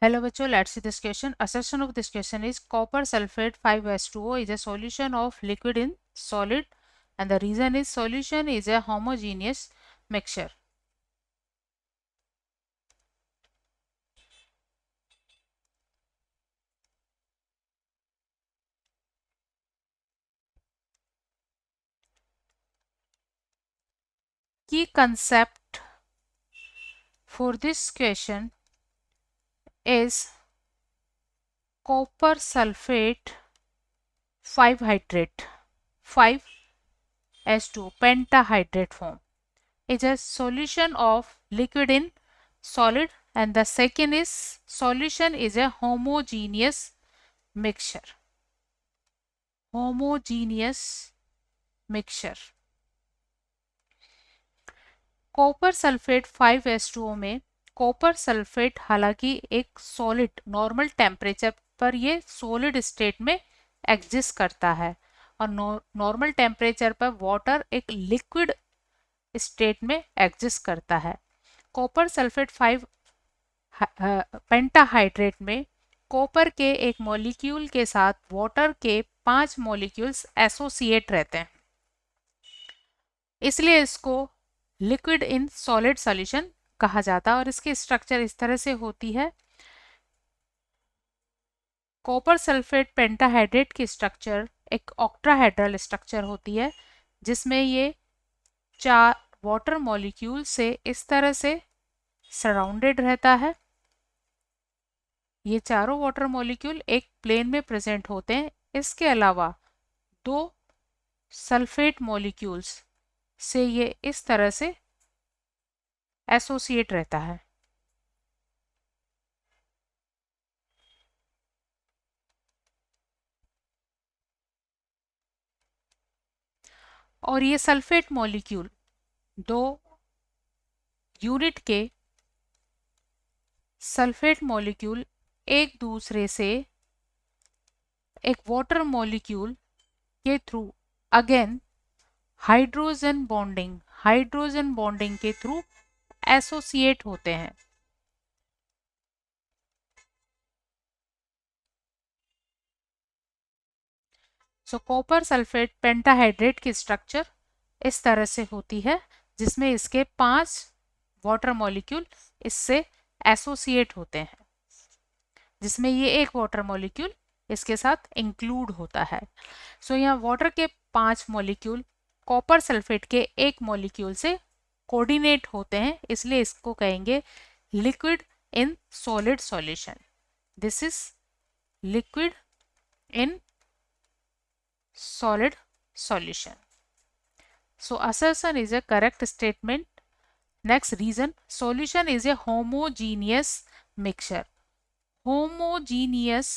Hello bachcho, let's see this question. Assertion of this question is copper sulfate 5H2O is a solution of liquid in solid, and the reason is solution is a homogeneous mixture. Key concept for this question is copper sulfate 5 hydrate 5H2 pentahydrate form is a solution of liquid in solid, and the second is solution is a homogeneous mixture. Homogeneous mixture. Copper sulphate 5H2O में copper sulphate हालांकि एक solid normal temperature पर ये solid state में exist करता है, और normal temperature पर वाटर एक लिक्विड स्टेट में एग्जिस्ट करता है. कॉपर सल्फेट 5 पेंटाहाइड्रेट में कॉपर के एक मॉलिक्यूल के साथ वाटर के 5 मॉलिक्यूल्स एसोसिएट रहते हैं, इसलिए इसको लिक्विड इन सॉलिड सॉल्यूशन कहा जाता है. और इसकी स्ट्रक्चर इस तरह से होती है. कॉपर सल्फेट पेंटाहाइड्रेट की स्ट्रक्चर एक ऑक्टाहेड्रल स्ट्रक्चर होती है, जिसमें ये 4 वाटर मॉलिक्यूल से इस तरह से सराउंडेड रहता है. ये चारों वाटर मॉलिक्यूल एक प्लेन में प्रेजेंट होते हैं. इसके अलावा 2 सल्फेट मॉलिक्यूल्स से ये इस तरह से एसोसिएट रहता है. और ये सल्फेट मॉलिक्यूल 2 यूनिट के सल्फेट मॉलिक्यूल एक दूसरे से एक वाटर मॉलिक्यूल के थ्रू अगेन हाइड्रोजन बॉन्डिंग के थ्रू एसोसिएट होते हैं. सो कॉपर सल्फेट पेंटाहाइड्रेट की स्ट्रक्चर इस तरह से होती है, जिसमें इसके 5 वाटर मॉलिक्यूल इससे एसोसिएट होते हैं, जिसमें ये एक वाटर मॉलिक्यूल इसके साथ इंक्लूड होता है. सो यहाँ वाटर के 5 मॉलिक्यूल कॉपर सल्फेट के एक मॉलिक्यूल से कोऑर्डिनेट होते हैं, इसलिए इसको कहेंगे liquid in solid solution. This is liquid in solid solution. So assertion is a correct statement. Next reason, solution is a homogeneous mixture. Homogeneous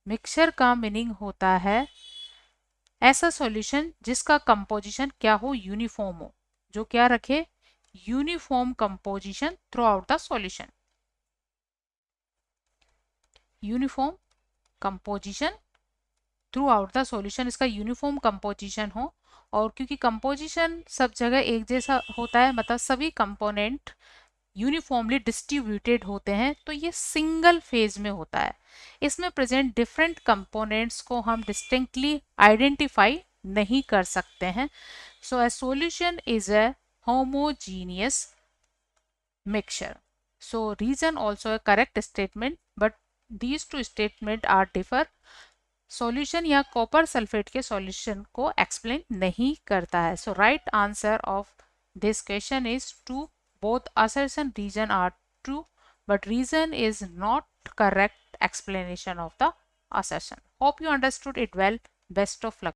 mixture का मीनिंग होता है ऐसा सॉल्यूशन जिसका कंपोजिशन क्या हो, यूनिफॉर्म हो, जो क्या रखे, uniform composition through out the solution. Uniform composition through out the solution, इसका यूनिफॉर्म कंपोजिशन हो. और क्योंकि कंपोजिशन सब जगह एक जैसा होता है, मतलब सभी कंपोनेंट यूनिफॉर्मली डिस्ट्रीब्यूटेड होते हैं, तो ये सिंगल फेज में होता है. इसमें प्रेजेंट डिफरेंट कंपोनेंट्स को हम डिस्टिंक्टली आइडेंटिफाई नहीं कर सकते हैं. So a solution is a homogeneous mixture. So reason also a correct statement, but these two statement are differ. Solution या कॉपर सल्फेट के सॉल्यूशन को एक्सप्लेन नहीं करता है. So right answer of this question is true. Both assertion reason are true, but reason is not correct explanation of the assertion. Hope you understood it well. Best of luck.